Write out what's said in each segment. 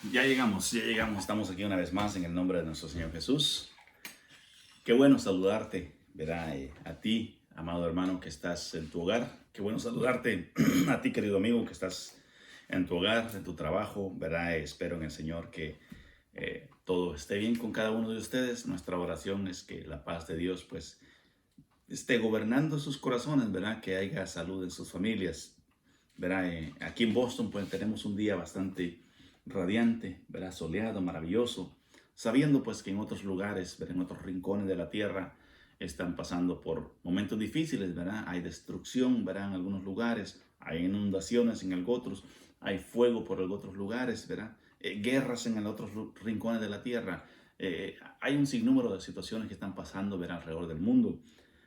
Ya llegamos, estamos aquí una vez más en el nombre de nuestro Señor Jesús. Qué bueno saludarte, ¿verdad? A ti, amado hermano, que estás en tu hogar. Qué bueno saludarte a ti, querido amigo, que estás en tu hogar, en tu trabajo, ¿verdad? Espero en el Señor que todo esté bien con cada uno de ustedes. Nuestra oración es que la paz de Dios, pues, esté gobernando sus corazones, ¿verdad? Que haya salud en sus familias, ¿verdad? Aquí en Boston pues tenemos un día bastante radiante, ¿verdad? Soleado, maravilloso, sabiendo pues que en otros lugares, ¿verdad? En otros rincones de la tierra están pasando por momentos difíciles, ¿verdad? Hay destrucción, ¿verdad? En algunos lugares, hay inundaciones en otros, hay fuego por otros lugares, ¿verdad? Guerras en otros rincones de la tierra. Hay un sinnúmero de situaciones que están pasando, ¿verdad? Alrededor del mundo,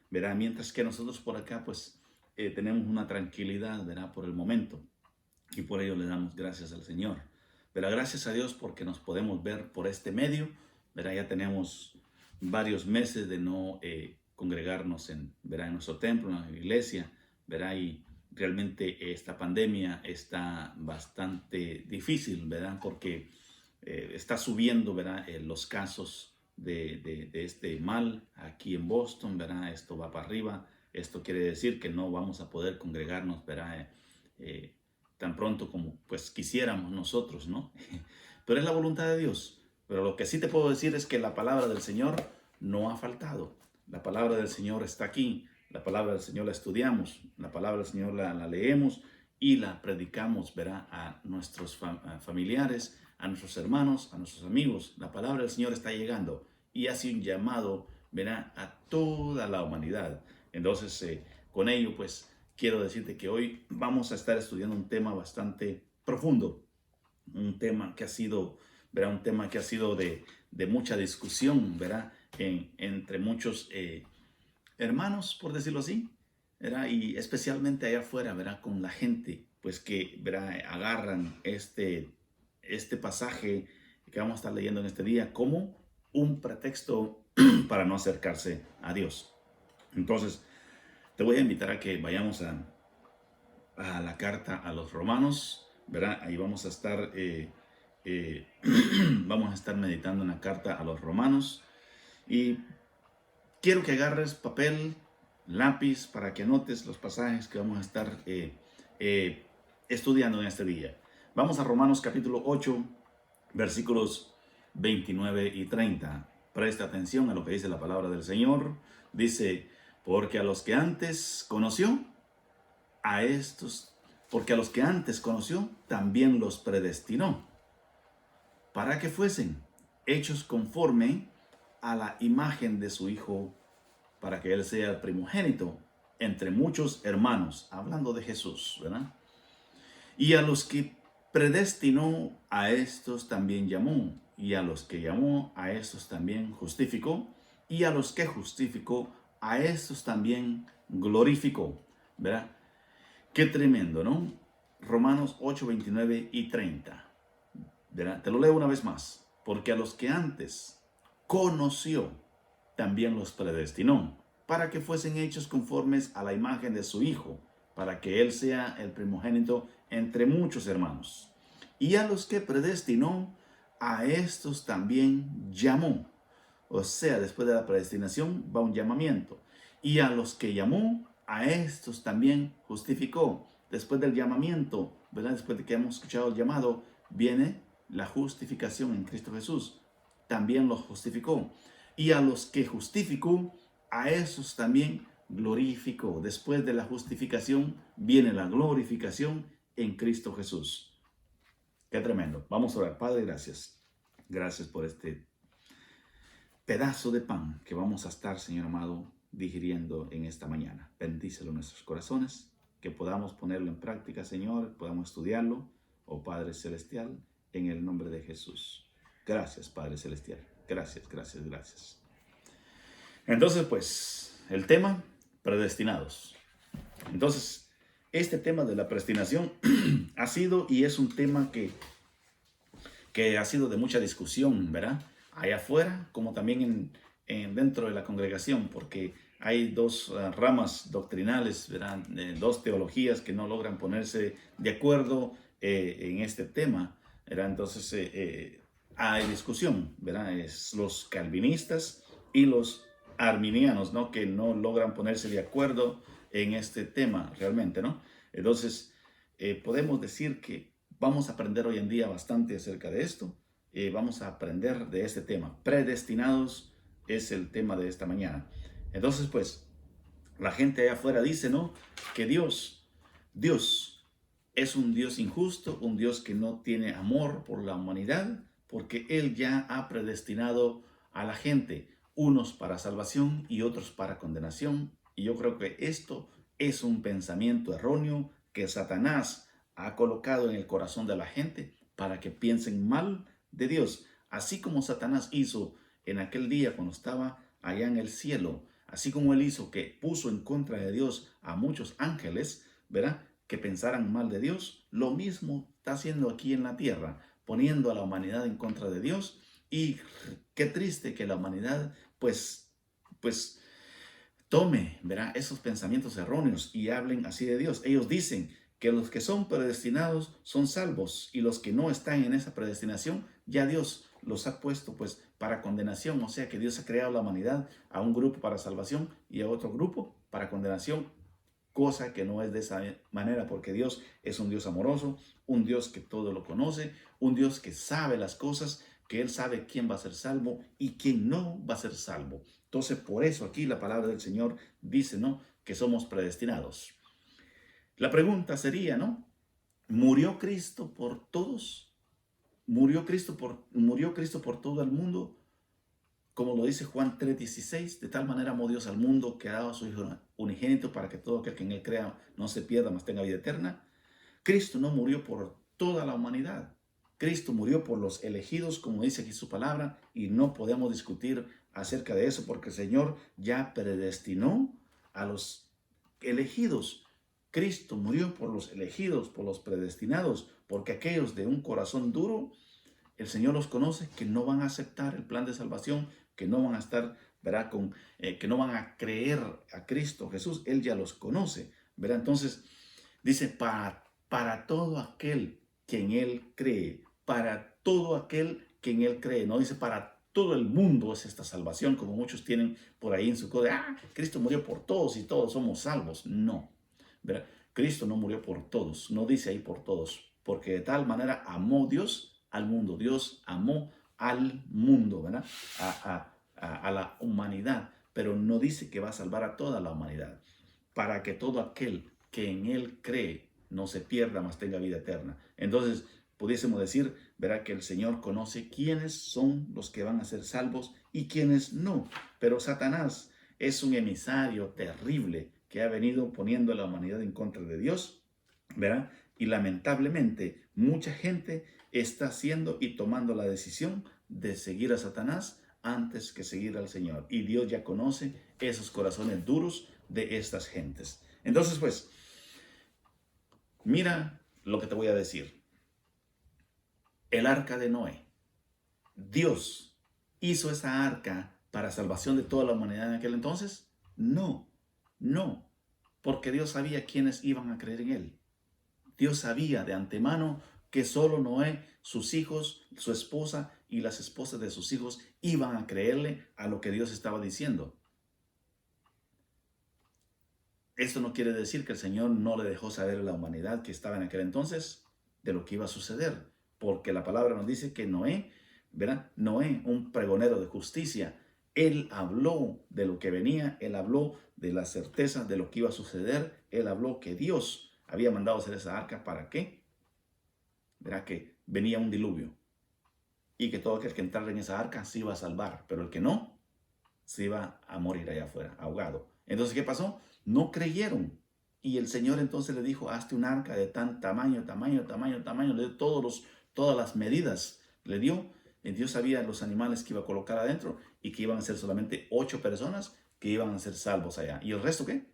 ¿verdad? Mientras que nosotros por acá pues tenemos una tranquilidad, ¿verdad? Por el momento. Y por ello le damos gracias al Señor. Pero gracias a Dios porque nos podemos ver por este medio. ¿Verdad? Ya tenemos varios meses de no congregarnos ¿verdad? En nuestro templo, en la iglesia. ¿Verdad? Y realmente esta pandemia está bastante difícil, ¿verdad? Porque está subiendo, ¿verdad? Los casos de este mal aquí en Boston, ¿verdad? Esto va para arriba. Esto quiere decir que no vamos a poder congregarnos, ¿verdad? Eh, tan pronto como pues quisiéramos nosotros, ¿no? Pero es la voluntad de Dios. Pero lo que sí te puedo decir es que la palabra del Señor no ha faltado. La palabra del Señor está aquí. La palabra del Señor la estudiamos. La palabra del Señor la leemos y la predicamos, verá, a nuestros familiares, a nuestros hermanos, a nuestros amigos. La palabra del Señor está llegando y hace un llamado, verá, a toda la humanidad. Entonces, con ello, pues, quiero decirte que hoy vamos a estar estudiando un tema bastante profundo, un tema que ha sido, ¿verdad? Un tema que ha sido de mucha discusión, ¿verdad? Entre muchos hermanos, por decirlo así, ¿verdad? Y especialmente allá afuera, ¿verdad? Con la gente, pues que, ¿verdad? Agarran este pasaje que vamos a estar leyendo en este día como un pretexto para no acercarse a Dios. Entonces, te voy a invitar a que vayamos a la carta a los romanos, ¿verdad? Ahí vamos a estar, vamos a estar meditando en la carta a los romanos y quiero que agarres papel, lápiz para que anotes los pasajes que vamos a estar eh, estudiando en este día. Vamos a Romanos capítulo 8, versículos 29 y 30. Presta atención a lo que dice la palabra del Señor. Dice, porque a los que antes conoció, a estos, porque a los que antes conoció, también los predestinó, para que fuesen hechos conforme a la imagen de su Hijo, para que Él sea el primogénito entre muchos hermanos, hablando de Jesús, ¿verdad? Y a los que predestinó, a estos también llamó, y a los que llamó, a estos también justificó, y a los que justificó, a estos también glorificó, ¿verdad? Qué tremendo, ¿no? Romanos 8, 29 y 30. ¿Verdad? Te lo leo una vez más. Porque a los que antes conoció, también los predestinó, para que fuesen hechos conformes a la imagen de su Hijo, para que Él sea el primogénito entre muchos hermanos. Y a los que predestinó, a estos también llamó. O sea, después de la predestinación va un llamamiento. Y a los que llamó, a estos también justificó. Después del llamamiento, ¿verdad? Después de que hemos escuchado el llamado, viene la justificación en Cristo Jesús. También los justificó. Y a los que justificó, a esos también glorificó. Después de la justificación viene la glorificación en Cristo Jesús. Qué tremendo. Vamos a orar. Padre, gracias. Gracias por este pedazo de pan que vamos a estar, Señor amado, digiriendo en esta mañana. Bendícelo en nuestros corazones, que podamos ponerlo en práctica, Señor, podamos estudiarlo, oh Padre Celestial, en el nombre de Jesús. Gracias, Padre Celestial. Gracias, gracias, gracias. Entonces, pues, el tema, predestinados. Entonces, este tema de la predestinación ha sido y es un tema que ha sido de mucha discusión, ¿verdad? Allá afuera, como también dentro de la congregación, porque hay dos ramas doctrinales, ¿verdad? Dos teologías que no logran ponerse de acuerdo en este tema, ¿verdad? Entonces hay discusión, ¿verdad? Es los calvinistas y los arminianos, ¿no? Que no logran ponerse de acuerdo en este tema realmente, ¿no? Entonces, podemos decir que vamos a aprender hoy en día bastante acerca de esto. Vamos a aprender de este tema. Predestinados es el tema de esta mañana. Entonces, pues, la gente allá afuera dice, ¿no? Que Dios es un Dios injusto, un Dios que no tiene amor por la humanidad, porque Él ya ha predestinado a la gente, unos para salvación y otros para condenación. Y yo creo que esto es un pensamiento erróneo que Satanás ha colocado en el corazón de la gente para que piensen mal de Dios, así como Satanás hizo en aquel día cuando estaba allá en el cielo, así como él hizo que puso en contra de Dios a muchos ángeles, ¿verdad? Que pensaran mal de Dios, lo mismo está haciendo aquí en la tierra, poniendo a la humanidad en contra de Dios. Y qué triste que la humanidad pues tome, ¿verdad? Esos pensamientos erróneos y hablen así de Dios. Ellos dicen que los que son predestinados son salvos y los que no están en esa predestinación, ya Dios los ha puesto pues para condenación. O sea que Dios ha creado la humanidad a un grupo para salvación y a otro grupo para condenación, cosa que no es de esa manera, porque Dios es un Dios amoroso, un Dios que todo lo conoce, un Dios que sabe las cosas, que Él sabe quién va a ser salvo y quién no va a ser salvo. Entonces, por eso aquí la palabra del Señor dice, ¿no? Que somos predestinados. La pregunta sería, ¿no? ¿Murió Cristo por todos? ¿Murió Cristo por todo el mundo? Como lo dice Juan 3:16, de tal manera amó Dios al mundo que ha dado a su Hijo unigénito para que todo aquel que en Él crea no se pierda, mas tenga vida eterna. Cristo no murió por toda la humanidad. Cristo murió por los elegidos, como dice aquí su palabra, y no podemos discutir acerca de eso porque el Señor ya predestinó a los elegidos. Cristo murió por los elegidos, por los predestinados, porque aquellos de un corazón duro, el Señor los conoce, que no van a aceptar el plan de salvación, que no van a estar, ¿verdad? Que no van a creer a Cristo Jesús. Él ya los conoce, ¿verdad? Entonces, dice, para todo aquel que en Él cree, para todo aquel que en Él cree. No dice para todo el mundo es esta salvación, como muchos tienen por ahí en su código. Cristo murió por todos y todos somos salvos. No, ¿verdad? Cristo no murió por todos, no dice ahí por todos, porque de tal manera amó Dios al mundo. Dios amó al mundo, ¿verdad? A la humanidad, pero no dice que va a salvar a toda la humanidad, para que todo aquel que en Él cree no se pierda, mas tenga vida eterna. Entonces, pudiésemos decir, verá que el Señor conoce quiénes son los que van a ser salvos y quiénes no. Pero Satanás es un emisario terrible que ha venido poniendo a la humanidad en contra de Dios, ¿verdad? Y lamentablemente mucha gente está haciendo y tomando la decisión de seguir a Satanás antes que seguir al Señor. Y Dios ya conoce esos corazones duros de estas gentes. Entonces, pues, mira lo que te voy a decir. El arca de Noé. ¿Dios hizo esa arca para salvación de toda la humanidad en aquel entonces? No, no, porque Dios sabía quiénes iban a creer en Él. Dios sabía de antemano que solo Noé, sus hijos, su esposa y las esposas de sus hijos iban a creerle a lo que Dios estaba diciendo. Esto no quiere decir que el Señor no le dejó saber a la humanidad que estaba en aquel entonces de lo que iba a suceder, porque la palabra nos dice que Noé, ¿verdad? Noé, un pregonero de justicia, él habló de lo que venía, él habló de la certeza de lo que iba a suceder, él habló que Dios había mandado hacer esa arca. ¿Para qué? Verá que venía un diluvio y que todo aquel que entrara en esa arca se iba a salvar, pero el que no, se iba a morir allá afuera, ahogado. Entonces, ¿qué pasó? No creyeron. Y el Señor entonces le dijo, hazte un arca de tan tamaño, le dio todas las medidas, le dio. Y Dios sabía los animales que iba a colocar adentro y que iban a ser solamente 8 personas que iban a ser salvos allá. ¿Y el resto qué?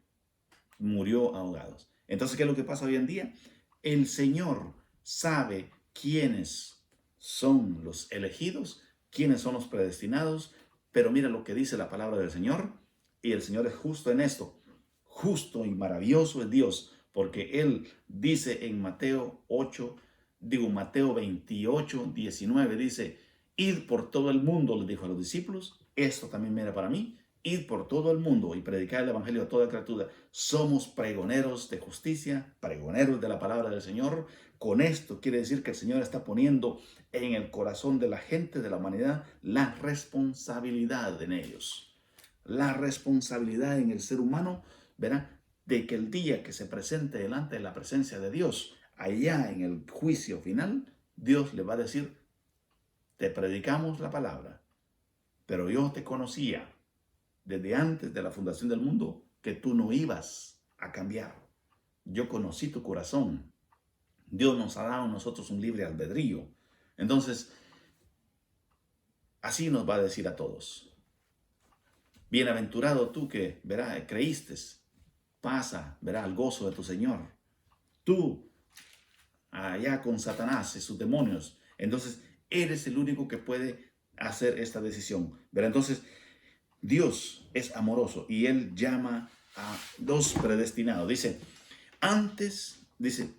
Murió ahogados. Entonces, ¿qué es lo que pasa hoy en día? El Señor sabe quiénes son los elegidos, quiénes son los predestinados, pero mira lo que dice la palabra del Señor, y el Señor es justo en esto. Justo y maravilloso es Dios, porque Él dice en Mateo 8, Mateo 28, 19 dice, id por todo el mundo, le dijo a los discípulos, esto también era para mí, id por todo el mundo y predicar el evangelio a toda criatura. Somos pregoneros de justicia, pregoneros de la palabra del Señor. Con esto quiere decir que el Señor está poniendo en el corazón de la gente, de la humanidad, la responsabilidad en ellos. La responsabilidad en el ser humano, ¿verdad? De que el día que se presente delante de la presencia de Dios, allá en el juicio final, Dios le va a decir, te predicamos la palabra, pero yo te conocía desde antes de la fundación del mundo que tú no ibas a cambiar. Yo conocí tu corazón. Dios nos ha dado a nosotros un libre albedrío. Entonces, así nos va a decir a todos. Bienaventurado tú que, verá, creíste, pasa, verá, al gozo de tu Señor. Tú, allá con Satanás y sus demonios, entonces eres el único que puede hacer esta decisión. Verá, entonces, Dios es amoroso y Él llama a dos predestinados. Dice,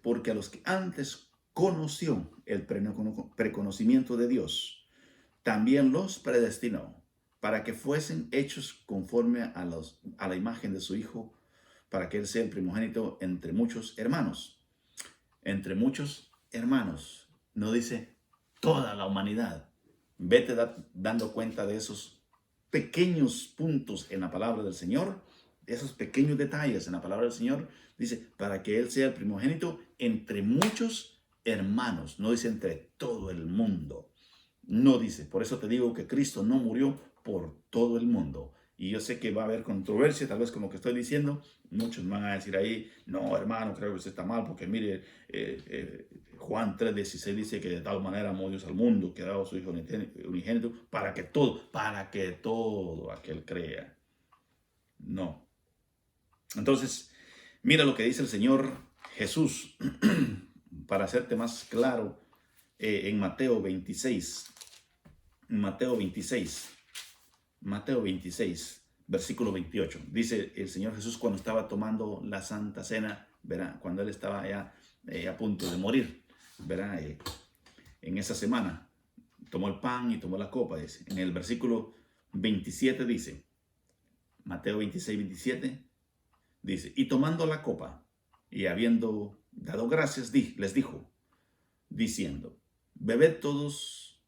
porque a los que antes conoció el preconocimiento de Dios, también los predestinó para que fuesen hechos conforme a la imagen de su Hijo, para que Él sea el primogénito entre muchos hermanos. Entre muchos hermanos, no dice toda la humanidad. Vete dando cuenta de esos pequeños puntos en la palabra del Señor, esos pequeños detalles en la palabra del Señor. Dice, para que Él sea el primogénito entre muchos hermanos. No dice entre todo el mundo. No dice, por eso te digo que Cristo no murió por todo el mundo. Y yo sé que va a haber controversia, tal vez con lo que estoy diciendo. Muchos van a decir ahí, no, hermano, creo que usted está mal, porque mire, Juan 3:16 dice que de tal manera amó Dios al mundo, que ha dado a su Hijo unigénito, para que todo aquel crea. No. Entonces, mira lo que dice el Señor Jesús, para hacerte más claro, en Mateo 26. Mateo 26, versículo 28. Dice el Señor Jesús cuando estaba tomando la Santa Cena, ¿verdad? Cuando Él estaba ya a punto de morir, ¿verdad? En esa semana, tomó el pan y tomó la copa, dice. En el versículo 27 dice, Mateo 26, 27, dice, y tomando la copa, y habiendo dado gracias, les dijo, diciendo, bebed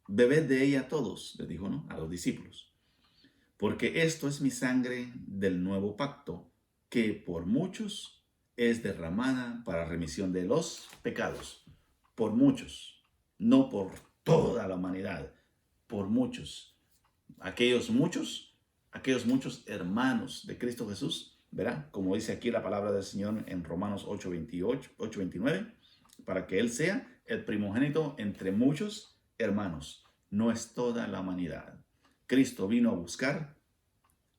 de ella todos, les dijo, ¿no? A los discípulos, porque esto es mi sangre del nuevo pacto, que por muchos es derramada para remisión de los pecados. Por muchos, no por toda la humanidad, por muchos. Aquellos muchos hermanos de Cristo Jesús, ¿verdad? Como dice aquí la palabra del Señor en Romanos 8:29, para que Él sea el primogénito entre muchos hermanos. No es toda la humanidad. Cristo vino a buscar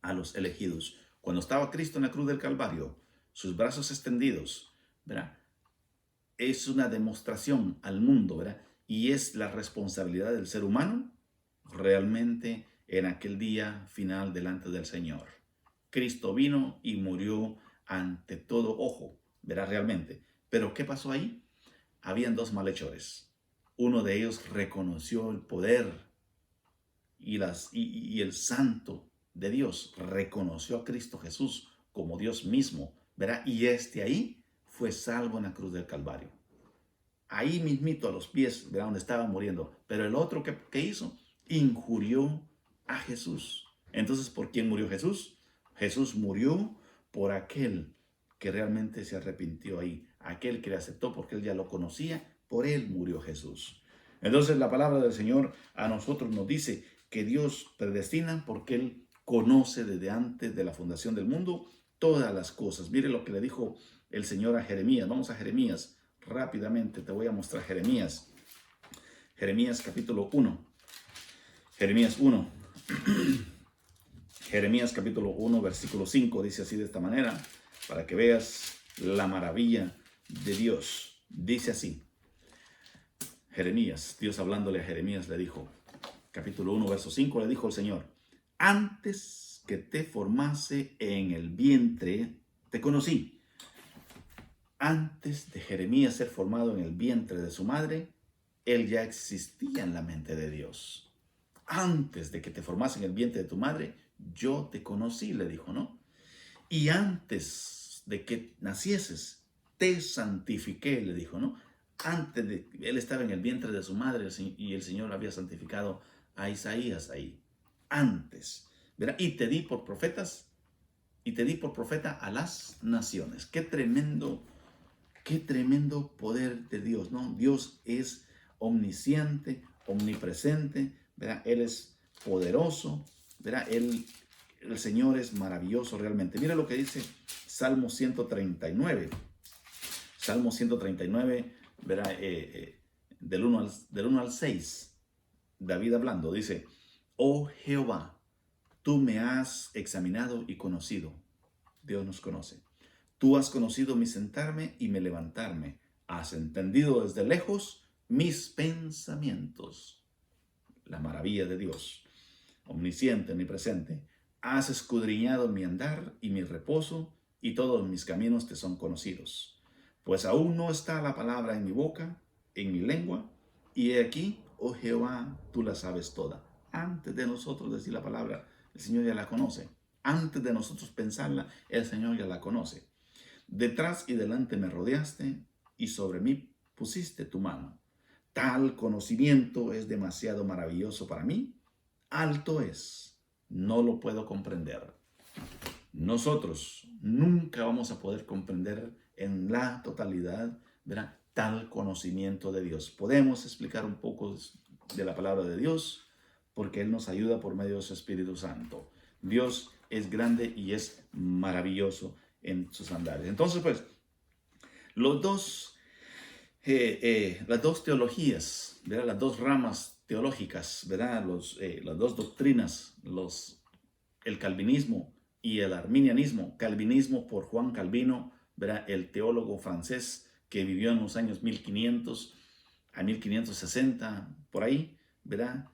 a los elegidos. Cuando estaba Cristo en la cruz del Calvario, sus brazos extendidos, ¿verdad? Es una demostración al mundo, ¿verdad? Y es la responsabilidad del ser humano realmente en aquel día final delante del Señor. Cristo vino y murió ante todo ojo, ¿verdad? Realmente. Pero ¿qué pasó ahí? Habían dos malhechores. Uno de ellos reconoció el poder y el santo de Dios. Reconoció a Cristo Jesús como Dios mismo, ¿verdad? Y ahí fue salvo en la cruz del Calvario. Ahí mismito a los pies, ¿verdad? Donde estaba muriendo. Pero el otro, ¿qué hizo? Injurió a Jesús. Entonces, ¿por quién murió Jesús? Jesús murió por aquel que realmente se arrepintió ahí. Aquel que le aceptó porque él ya lo conocía. Por él murió Jesús. Entonces, la palabra del Señor a nosotros nos dice que Dios predestina porque Él conoce desde antes de la fundación del mundo todas las cosas. Mire lo que le dijo el Señor a Jeremías. Vamos a Jeremías rápidamente. Te voy a mostrar Jeremías. Jeremías capítulo 1. Jeremías 1. Jeremías capítulo 1, versículo 5. Dice así de esta manera, para que veas la maravilla de Dios. Dice así. Jeremías, Dios hablándole a Jeremías le dijo, capítulo 1, verso 5, le dijo el Señor, antes que te formase en el vientre, te conocí. Antes de Jeremías ser formado en el vientre de su madre, Él ya existía en la mente de Dios. Antes de que te formas en el vientre de tu madre, yo te conocí, le dijo, ¿no? Y antes de que nacieses, te santifiqué, le dijo, ¿no? Antes de él estaba en el vientre de su madre y el Señor había santificado a Isaías ahí. Antes, ¿verdad? Y te di por profeta a las naciones. Qué tremendo poder de Dios, ¿no? Dios es omnisciente, omnipresente, ¿verdad? Él es poderoso, ¿verdad? El Señor es maravilloso realmente. Mira lo que dice Salmo 139. Salmo 139, ¿verdad? Del 1 al 6. David hablando, dice, oh Jehová, tú me has examinado y conocido. Dios nos conoce. Tú has conocido mi sentarme y mi levantarme. Has entendido desde lejos mis pensamientos. La maravilla de Dios, omnisciente, omnipresente. Has escudriñado mi andar y mi reposo, y todos mis caminos te son conocidos. Pues aún no está la palabra en mi boca, en mi lengua, y he aquí, oh Jehová, tú la sabes toda. Antes de nosotros decir la palabra, el Señor ya la conoce. Antes de nosotros pensarla, el Señor ya la conoce. Detrás y delante me rodeaste, y sobre mí pusiste tu mano. Tal conocimiento es demasiado maravilloso para mí. Alto es, no lo puedo comprender. Nosotros nunca vamos a poder comprender en la totalidad, ¿verdad?, tal conocimiento de Dios. Podemos explicar un poco de la palabra de Dios porque Él nos ayuda por medio de su Espíritu Santo. Dios es grande y es maravilloso en sus andares. Entonces, pues, las dos teologías, ¿verdad?, las dos ramas teológicas, ¿verdad?, las dos doctrinas, el calvinismo y el arminianismo. Calvinismo por Juan Calvino, ¿verdad?, el teólogo francés que vivió en los años 1500 a 1560, por ahí, ¿verdad?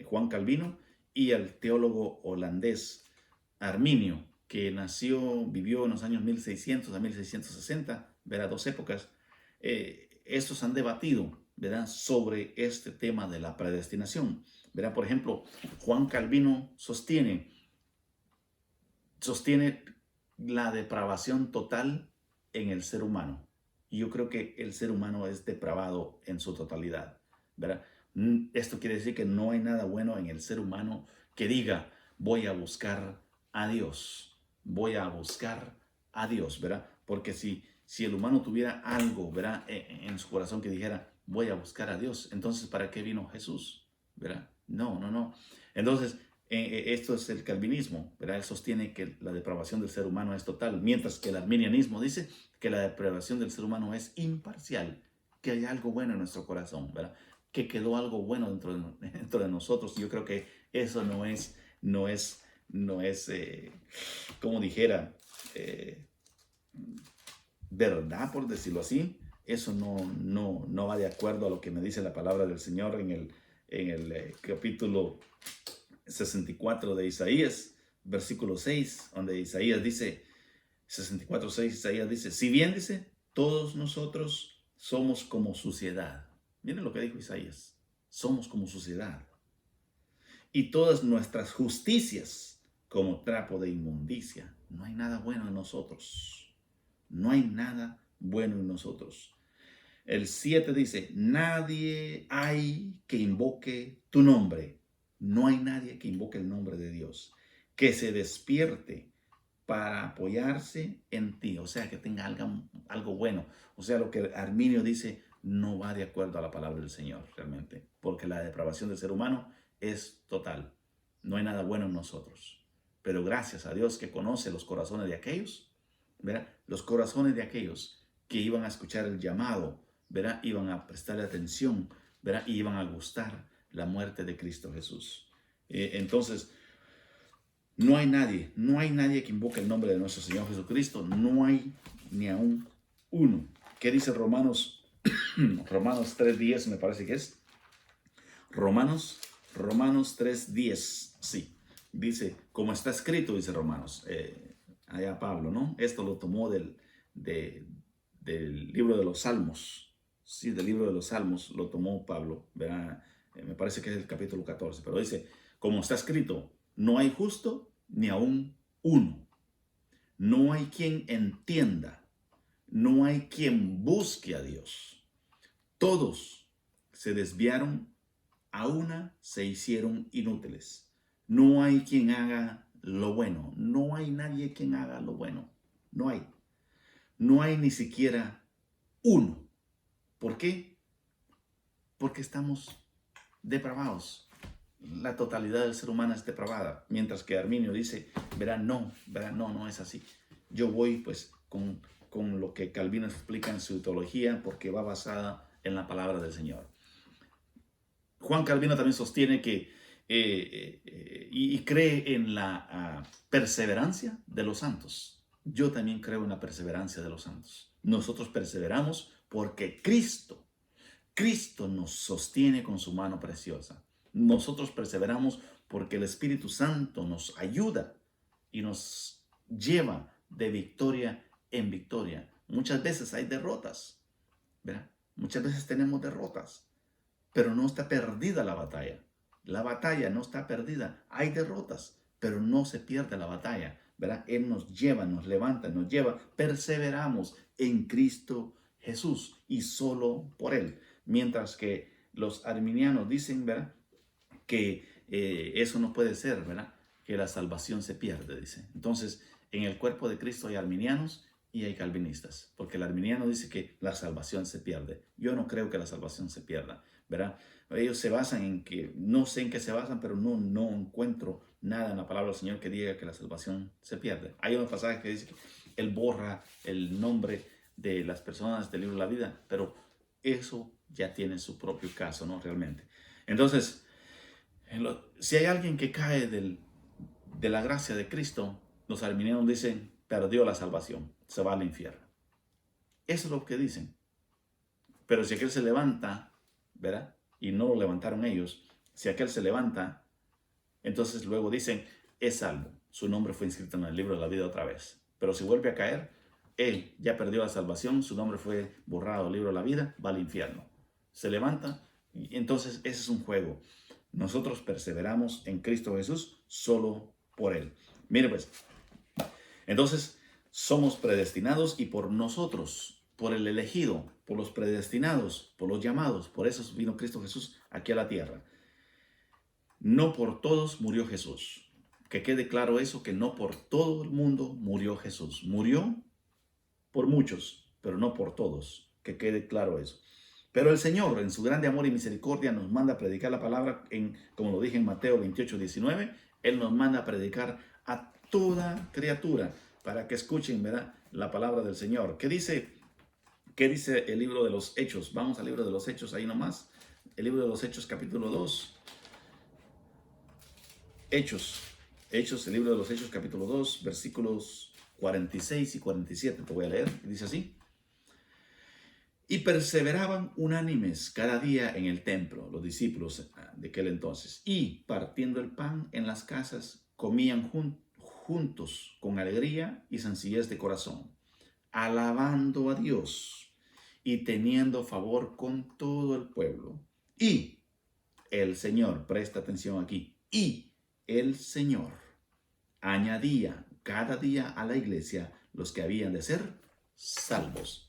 Juan Calvino, y el teólogo holandés Arminio, que vivió en los años 1600 a 1660, ¿verdad? Dos épocas. Estos han debatido, ¿verdad?, sobre este tema de la predestinación, ¿verdad? Por ejemplo, Juan Calvino sostiene la depravación total en el ser humano. Y yo creo que el ser humano es depravado en su totalidad, ¿verdad? Esto quiere decir que no hay nada bueno en el ser humano que diga, voy a buscar a Dios, voy a buscar a Dios, ¿verdad? Porque si el humano tuviera algo, ¿verdad?, en su corazón que dijera, voy a buscar a Dios, entonces ¿para qué vino Jesús? ¿Verdad? No, no, no. Entonces, esto es el calvinismo, ¿verdad? Él sostiene que la depravación del ser humano es total, mientras que el arminianismo dice que la depravación del ser humano es imparcial, que hay algo bueno en nuestro corazón, ¿verdad?, que quedó algo bueno dentro de nosotros. Y yo creo que eso no es como dijera, verdad, por decirlo así. Eso no va de acuerdo a lo que me dice la palabra del Señor en el capítulo 64 de Isaías, versículo 6, donde Isaías dice, 64:6, Isaías dice, si bien dice, todos nosotros somos como suciedad. Miren lo que dijo Isaías, somos como suciedad. Y todas nuestras justicias como trapo de inmundicia. No hay nada bueno en nosotros. No hay nada bueno en nosotros. El 7 dice, nadie hay que invoque tu nombre. No hay nadie que invoque el nombre de Dios, que se despierte para apoyarse en ti, o sea, que tenga algo bueno. O sea, lo que Arminio dice no va de acuerdo a la palabra del Señor realmente, porque la depravación del ser humano es total. No hay nada bueno en nosotros. Pero gracias a Dios que conoce los corazones de aquellos, ¿verdad? Los corazones de aquellos que iban a escuchar el llamado, ¿verdad?, iban a prestarle atención, ¿verdad?, y iban a gustar la muerte de Cristo Jesús. Entonces, no hay nadie que invoque el nombre de nuestro Señor Jesucristo. No hay ni aún uno. ¿Qué dice Romanos? Romanos 3:10 me parece que es. Romanos 3:10, sí. Dice, como está escrito, dice Romanos, allá Pablo, ¿no? Esto lo tomó del libro de los Salmos, sí, del libro de los Salmos, lo tomó Pablo, ¿verdad? Me parece que es el capítulo 14, pero dice, como está escrito, no hay justo ni aún uno. No hay quien entienda, no hay quien busque a Dios. Todos se desviaron, a una se hicieron inútiles. No hay quien haga lo bueno, no hay nadie quien haga lo bueno, no hay. No hay ni siquiera uno. ¿Por qué? Porque estamos depravados. La totalidad del ser humano es depravada. Mientras que Arminio dice, no, no es así. Yo voy pues con lo que Calvino explica en su teología porque va basada en la palabra del Señor. Juan Calvino también sostiene que y cree en la perseverancia de los santos. Yo también creo en la perseverancia de los santos. Nosotros perseveramos porque Cristo nos sostiene con su mano preciosa. Nosotros perseveramos porque el Espíritu Santo nos ayuda y nos lleva de victoria en victoria. Muchas veces hay derrotas, ¿verdad? Muchas veces tenemos derrotas, pero no está perdida la batalla. La batalla no está perdida. Hay derrotas, pero no se pierde la batalla, ¿verdad? Él nos lleva, nos levanta, nos lleva. Perseveramos en Cristo Jesús y solo por Él. Mientras que los arminianos dicen, ¿verdad?, que eso no puede ser, ¿verdad?, que la salvación se pierde, dice. Entonces, en el cuerpo de Cristo hay arminianos y hay calvinistas, porque el arminiano dice que la salvación se pierde. Yo no creo que la salvación se pierda, ¿verdad? Ellos se basan en que, no sé en qué se basan, pero no encuentro nada en la palabra del Señor que diga que la salvación se pierde. Hay unos pasajes que dicen que Él borra el nombre de las personas del libro de la vida, pero eso ya tiene su propio caso, ¿no? Realmente. Entonces, si hay alguien que cae de la gracia de Cristo, los arminianos dicen, perdió la salvación, se va al infierno. Eso es lo que dicen. Pero si aquel se levanta, ¿verdad?, y no lo levantaron ellos, si aquel se levanta, entonces luego dicen, es salvo. Su nombre fue inscrito en el libro de la vida otra vez. Pero si vuelve a caer, él ya perdió la salvación, su nombre fue borrado del libro de la vida, va al infierno. Se levanta, y entonces ese es un juego. Nosotros perseveramos en Cristo Jesús solo por Él. Mire pues, entonces somos predestinados y por nosotros, por el elegido, por los predestinados, por los llamados, por eso vino Cristo Jesús aquí a la tierra. No por todos murió Jesús. Que quede claro eso, que no por todo el mundo murió Jesús. Murió por muchos, pero no por todos. Que quede claro eso. Pero el Señor, en su grande amor y misericordia, nos manda a predicar la palabra, como lo dije en Mateo 28:19, Él nos manda a predicar a toda criatura para que escuchen, ¿verdad?, la palabra del Señor. ¿Qué dice el libro de los Hechos? Vamos al libro de los Hechos, ahí nomás. El libro de los Hechos, capítulo 2. Hechos, el libro de los Hechos, capítulo 2, versículos 46 y 47. Te voy a leer. Dice así. Y perseveraban unánimes cada día en el templo, los discípulos de aquel entonces, y partiendo el pan en las casas, comían juntos con alegría y sencillez de corazón, alabando a Dios y teniendo favor con todo el pueblo. Y el Señor, presta atención aquí, y el Señor añadía cada día a la iglesia los que habían de ser salvos.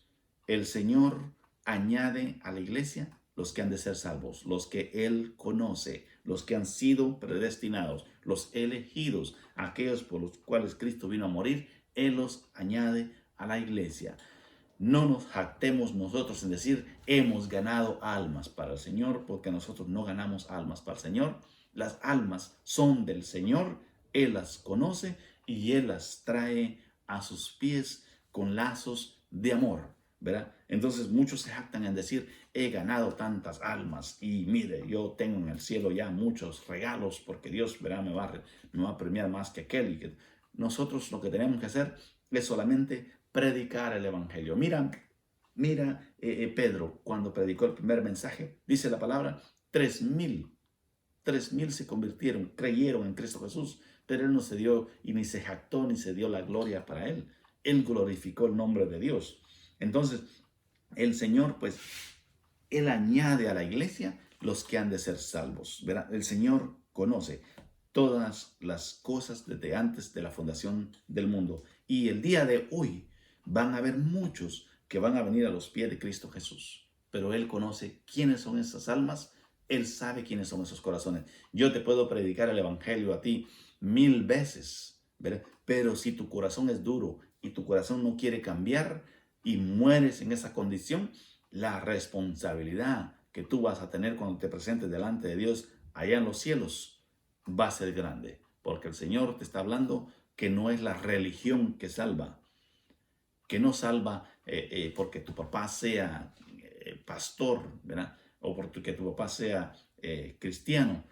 El Señor añade a la iglesia los que han de ser salvos, los que Él conoce, los que han sido predestinados, los elegidos, aquellos por los cuales Cristo vino a morir, Él los añade a la iglesia. No nos jactemos nosotros en decir, hemos ganado almas para el Señor, porque nosotros no ganamos almas para el Señor. Las almas son del Señor, Él las conoce y Él las trae a sus pies con lazos de amor, ¿verdad? Entonces muchos se jactan en decir, he ganado tantas almas y mire, yo tengo en el cielo ya muchos regalos porque Dios, ¿verdad?, me va a premiar más que aquel. Y que nosotros lo que tenemos que hacer es solamente predicar el evangelio. Mira, Pedro, cuando predicó el primer mensaje, dice la palabra, 3,000 se convirtieron, creyeron en Cristo Jesús, pero Él no se dio y ni se jactó ni se dio la gloria para Él. Él glorificó el nombre de Dios. Entonces, el Señor, pues, Él añade a la iglesia los que han de ser salvos. ¿Verdad? El Señor conoce todas las cosas desde antes de la fundación del mundo. Y el día de hoy van a haber muchos que van a venir a los pies de Cristo Jesús. Pero Él conoce quiénes son esas almas. Él sabe quiénes son esos corazones. Yo te puedo predicar el evangelio a ti 1000 veces, ¿verdad? Pero si tu corazón es duro y tu corazón no quiere cambiar y mueres en esa condición, la responsabilidad que tú vas a tener cuando te presentes delante de Dios allá en los cielos va a ser grande, porque el Señor te está hablando que no es la religión que salva, que no salva porque tu papá sea pastor, ¿verdad? O porque tu papá sea cristiano.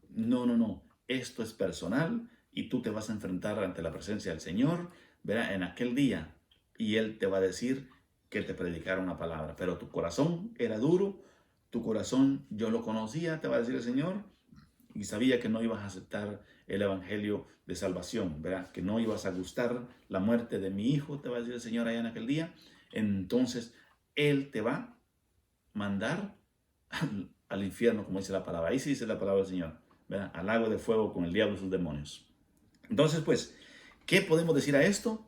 No, no, no. Esto es personal y tú te vas a enfrentar ante la presencia del Señor, ¿verdad? En aquel día, y Él te va a decir que te predicara una palabra, pero tu corazón era duro, tu corazón yo lo conocía, te va a decir el Señor, y sabía que no ibas a aceptar el evangelio de salvación, ¿verdad? Que no ibas a gustar la muerte de mi hijo, te va a decir el Señor allá en aquel día. Entonces, Él te va a mandar al infierno, como dice la palabra. Ahí sí dice la palabra del Señor, ¿verdad? Al lago de fuego con el diablo y sus demonios. Entonces, pues, ¿qué podemos decir a esto?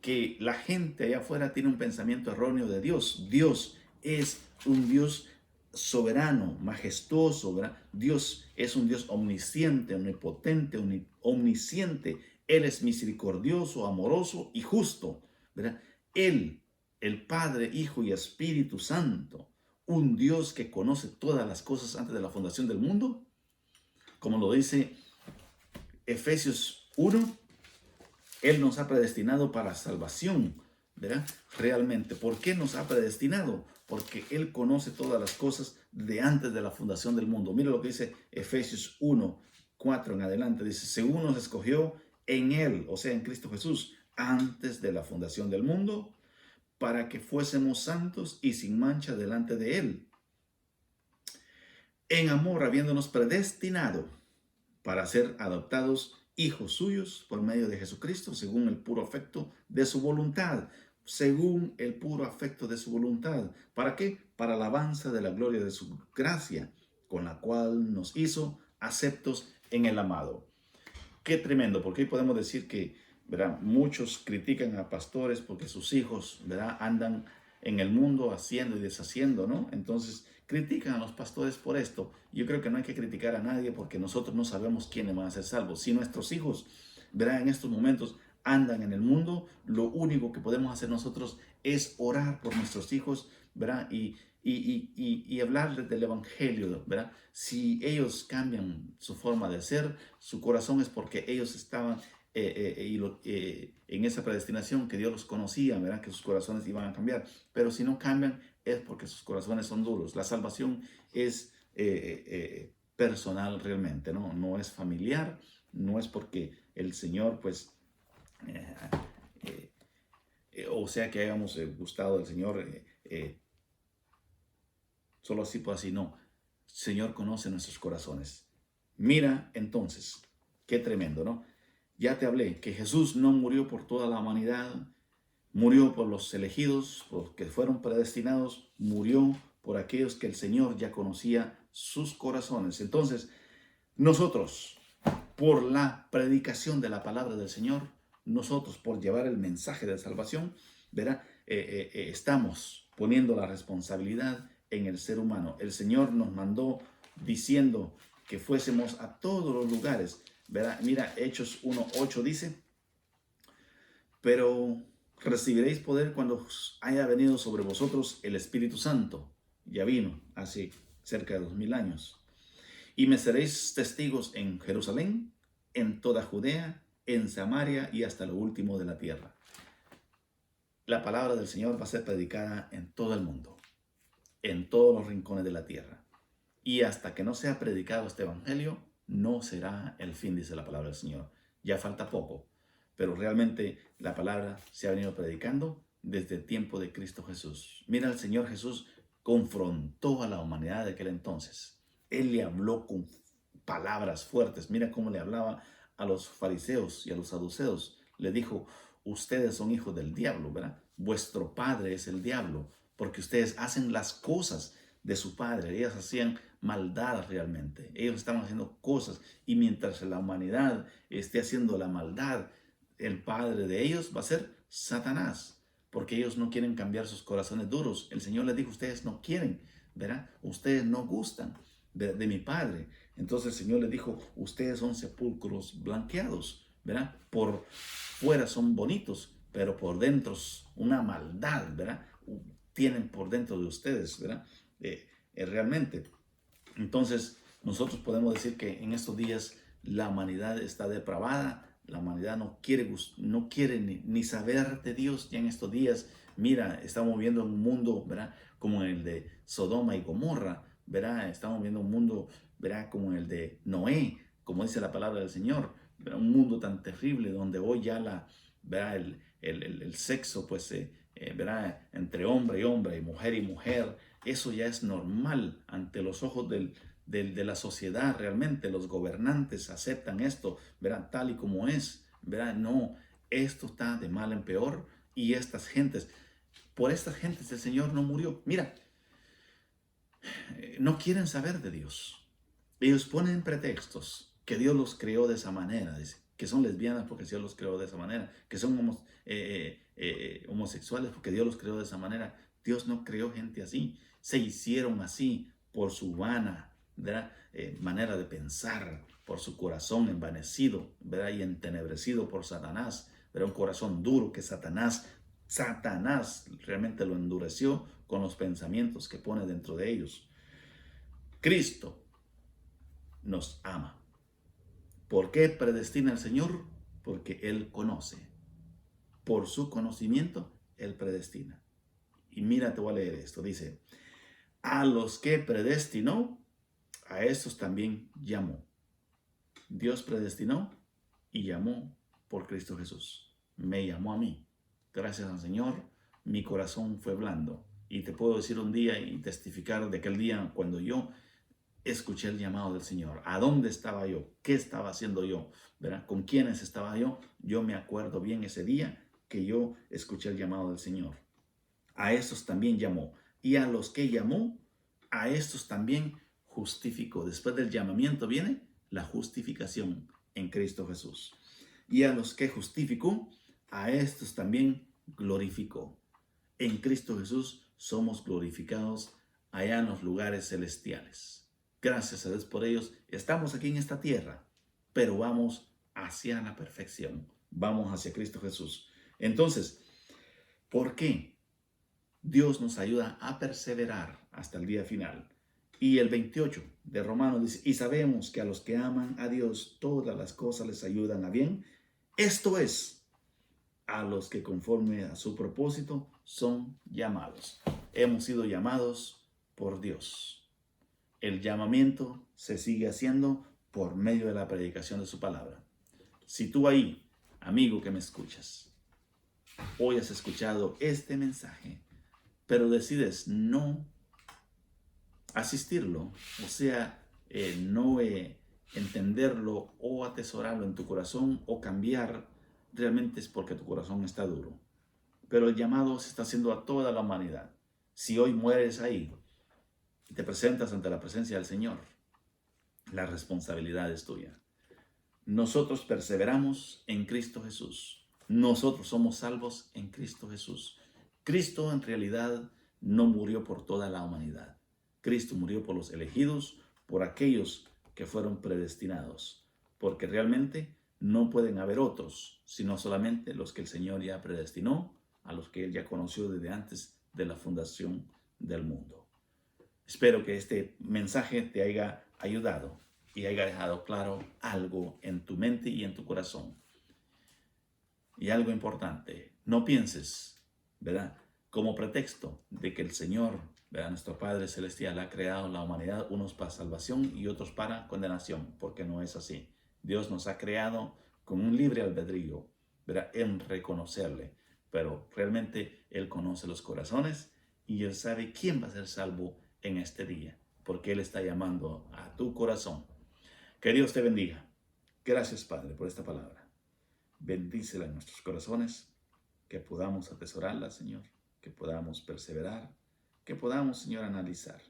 Que la gente allá afuera tiene un pensamiento erróneo de Dios. Dios es un Dios soberano, majestuoso, ¿verdad? Dios es un Dios omnisciente, omnipotente, omnisciente. Él es misericordioso, amoroso y justo, ¿verdad? Él, el Padre, Hijo y Espíritu Santo, un Dios que conoce todas las cosas antes de la fundación del mundo, como lo dice Efesios 1, Él nos ha predestinado para salvación, ¿verdad? Realmente, ¿por qué nos ha predestinado? Porque Él conoce todas las cosas de antes de la fundación del mundo. Mira lo que dice Efesios 1, 4 en adelante. Dice, según nos escogió en Él, o sea, en Cristo Jesús, antes de la fundación del mundo, para que fuésemos santos y sin mancha delante de Él. En amor, habiéndonos predestinado para ser adoptados hijos suyos por medio de Jesucristo, según el puro afecto de su voluntad. Según el puro afecto de su voluntad. ¿Para qué? Para alabanza de la gloria de su gracia, con la cual nos hizo aceptos en el amado. Qué tremendo, porque hoy podemos decir que, ¿verdad? Muchos critican a pastores porque sus hijos, ¿verdad? Andan en el mundo haciendo y deshaciendo, ¿no? Entonces critican a los pastores por esto. Yo creo que no hay que criticar a nadie porque nosotros no sabemos quiénes van a ser salvos. Si nuestros hijos, ¿verdad? En estos momentos andan en el mundo, lo único que podemos hacer nosotros es orar por nuestros hijos, ¿verdad? Y hablarles del evangelio, ¿verdad? Si ellos cambian su forma de ser, su corazón es porque ellos estaban en esa predestinación que Dios los conocía, ¿verdad? Que sus corazones iban a cambiar. Pero si no cambian, es porque sus corazones son duros. La salvación es personal realmente, ¿no? No es familiar, no es porque el Señor, pues, o sea que hayamos gustado del Señor, solo así pues así, no. El Señor conoce nuestros corazones. Mira entonces, qué tremendo, ¿no? Ya te hablé que Jesús no murió por toda la humanidad, murió por los elegidos, por los que fueron predestinados, murió por aquellos que el Señor ya conocía sus corazones. Entonces, nosotros, por la predicación de la palabra del Señor, nosotros por llevar el mensaje de salvación, ¿verdad? Estamos poniendo la responsabilidad en el ser humano. El Señor nos mandó diciendo que fuésemos a todos los lugares, ¿verdad? Mira, Hechos 1:8 dice, pero recibiréis poder cuando haya venido sobre vosotros el Espíritu Santo. Ya vino hace cerca de 2000 años. Y me seréis testigos en Jerusalén, en toda Judea, en Samaria y hasta lo último de la tierra. La palabra del Señor va a ser predicada en todo el mundo, en todos los rincones de la tierra. Y hasta que no sea predicado este evangelio, no será el fin, dice la palabra del Señor. Ya falta poco, pero realmente la palabra se ha venido predicando desde el tiempo de Cristo Jesús. Mira, el Señor Jesús confrontó a la humanidad de aquel entonces. Él le habló con palabras fuertes. Mira cómo le hablaba a los fariseos y a los saduceos. Le dijo, ustedes son hijos del diablo, ¿verdad? Vuestro padre es el diablo, porque ustedes hacen las cosas de su padre. Ellos hacían maldad realmente. Ellos estaban haciendo cosas y mientras la humanidad esté haciendo la maldad, el padre de ellos va a ser Satanás, porque ellos no quieren cambiar sus corazones duros. El Señor les dijo, ustedes no quieren, ¿verdad? Ustedes no gustan de mi Padre. Entonces el Señor les dijo, ustedes son sepulcros blanqueados, ¿verdad? Por fuera son bonitos, pero por dentro es una maldad, ¿verdad? Tienen por dentro de ustedes, ¿verdad? Realmente. Entonces nosotros podemos decir que en estos días la humanidad está depravada. La humanidad no quiere ni saber de Dios ya en estos días. Mira, estamos viviendo un mundo, ¿verdad? Como el de Sodoma y Gomorra, ¿verdad? Estamos viendo un mundo, ¿verdad? Como el de Noé, como dice la palabra del Señor, ¿verdad? Un mundo tan terrible donde hoy ya ¿verdad? El sexo, pues, ¿verdad? Entre hombre y mujer y mujer, eso ya es normal ante los ojos de la sociedad realmente. Los gobernantes aceptan esto, ¿verdad? Tal y como es, ¿verdad? No, esto está de mal en peor y por estas gentes el Señor no murió. Mira, no quieren saber de Dios. Ellos ponen pretextos, que Dios los creó de esa manera, dice, que son lesbianas porque Dios los creó de esa manera, que son homosexuales porque Dios los creó de esa manera. Dios no creó gente así, se hicieron así por su vana, ¿verdad? Manera de pensar, por su corazón envanecido, ¿verdad? Y entenebrecido por Satanás, ¿verdad? Un corazón duro que Satanás realmente lo endureció con los pensamientos que pone dentro de ellos. Cristo nos ama. ¿Por qué predestina al Señor? Porque Él conoce. Por su conocimiento, Él predestina. Y mira, te voy a leer esto. Dice, a los que predestinó, a estos también llamó. Dios predestinó y llamó por Cristo Jesús. Me llamó a mí. Gracias al Señor, mi corazón fue blando. Y te puedo decir un día y testificar de aquel día cuando yo escuché el llamado del Señor. ¿A dónde estaba yo? ¿Qué estaba haciendo yo? ¿Verdad? ¿Con quiénes estaba yo? Yo me acuerdo bien ese día que yo escuché el llamado del Señor. A estos también llamó. Y a los que llamó, a estos también justificó. Después del llamamiento viene la justificación en Cristo Jesús. Y a los que justificó, a estos también glorificó. En Cristo Jesús somos glorificados allá en los lugares celestiales. Gracias a Dios por ellos. Estamos aquí en esta tierra, pero vamos hacia la perfección. Vamos hacia Cristo Jesús. Entonces, ¿por qué? Dios nos ayuda a perseverar hasta el día final. Y el 28 de Romanos dice, y sabemos que a los que aman a Dios todas las cosas les ayudan a bien. Esto es, a los que conforme a su propósito son llamados. Hemos sido llamados por Dios. El llamamiento se sigue haciendo por medio de la predicación de su palabra. Si tú ahí, amigo que me escuchas, hoy has escuchado este mensaje, pero decides no asistirlo, o sea, no entenderlo o atesorarlo en tu corazón o cambiar, realmente es porque tu corazón está duro. Pero el llamado se está haciendo a toda la humanidad. Si hoy mueres ahí y te presentas ante la presencia del Señor, la responsabilidad es tuya. Nosotros perseveramos en Cristo Jesús. Nosotros somos salvos en Cristo Jesús. Cristo en realidad no murió por toda la humanidad. Cristo murió por los elegidos, por aquellos que fueron predestinados, porque realmente no pueden haber otros, sino solamente los que el Señor ya predestinó, a los que Él ya conoció desde antes de la fundación del mundo. Espero que este mensaje te haya ayudado y haya dejado claro algo en tu mente y en tu corazón. Y algo importante, no pienses, ¿verdad?, como pretexto de que el Señor, ¿verdad?, nuestro Padre Celestial, ha creado la humanidad, unos para salvación y otros para condenación, porque no es así. Dios nos ha creado con un libre albedrío, ¿verdad?, en reconocerle, pero realmente Él conoce los corazones y Él sabe quién va a ser salvo en este día, porque Él está llamando a tu corazón. Que Dios te bendiga. Gracias, Padre, por esta palabra. Bendícela en nuestros corazones, que podamos atesorarla, Señor, que podamos perseverar, que podamos, Señor, analizar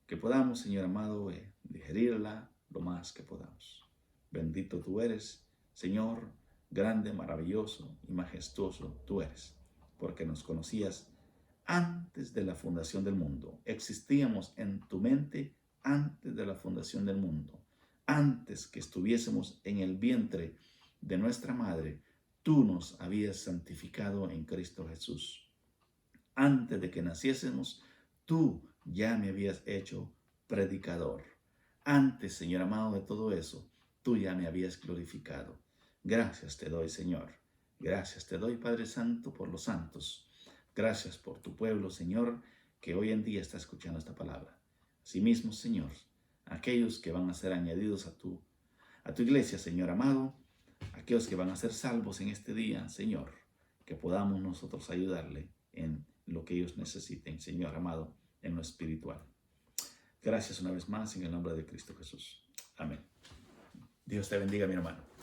que podamos, Señor amado, digerirla lo más que podamos. Bendito tú eres, Señor, grande, maravilloso y majestuoso tú eres, porque nos conocías antes de la fundación del mundo. Existíamos en tu mente antes de la fundación del mundo. Antes que estuviésemos en el vientre de nuestra madre, tú nos habías santificado en Cristo Jesús. Antes de que naciésemos, tú ya me habías hecho predicador. Antes, Señor amado, de todo eso, tú ya me habías glorificado. Gracias te doy, Señor. Gracias te doy, Padre Santo, por los santos. Gracias por tu pueblo, Señor, que hoy en día está escuchando esta palabra. Asimismo, Señor, aquellos que van a ser añadidos a tu iglesia, Señor amado, aquellos que van a ser salvos en este día, Señor, que podamos nosotros ayudarle en lo que ellos necesiten, Señor amado, en lo espiritual. Gracias una vez más en el nombre de Cristo Jesús. Amén. Dios te bendiga, mi hermano.